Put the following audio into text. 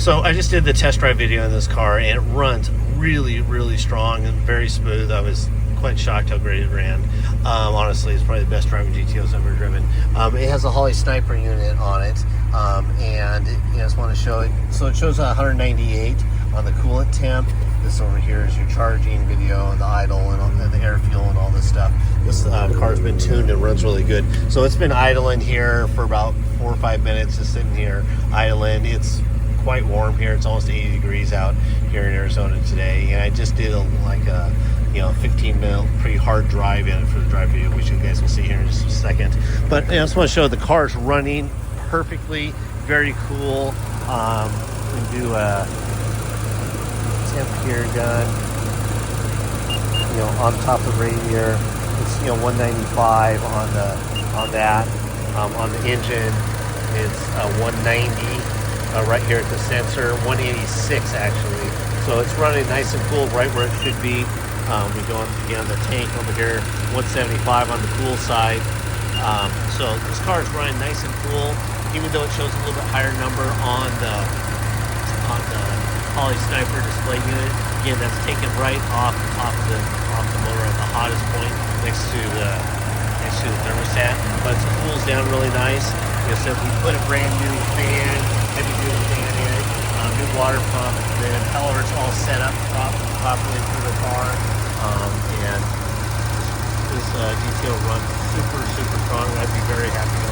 So I just did the test drive video in this car, and it runs really strong and very smooth. I was quite shocked how great it ran. Honestly, it's probably the best driving GTOs I've ever driven. It has a Holley Sniper unit on it, and I just want to show it. So it shows 198 on the coolant temp. This over here is your charging video, the idle, and the air fuel and all this stuff. This car's been tuned and runs really good. So it's been idling here for about 4 or 5 minutes, just sitting here idling. It's quite warm here. It's almost 80 degrees out here in Arizona today, and I just did a 15-minute pretty hard drive in it for the drive video, which you guys will see here in just a second. But I just want to show the car's running perfectly, very cool. We can do a temp here gun, on top of the radiator. It's 195 on that. On the engine, it's 190. Right here at the sensor, 186 actually. So it's running nice and cool, right where it should be. We go on the tank over here, 175 on the cool side. So this car is running nice and cool, even though it shows a little bit higher number on the Holley Sniper display unit. Again, that's taken right off the top of the motor at the hottest point next to the thermostat, but it cools down really nice. So we put a brand new fan, heavy duty fan in it, new water pump, the impeller's all set up properly for the car, and this GTO runs super strong. I'd be very happy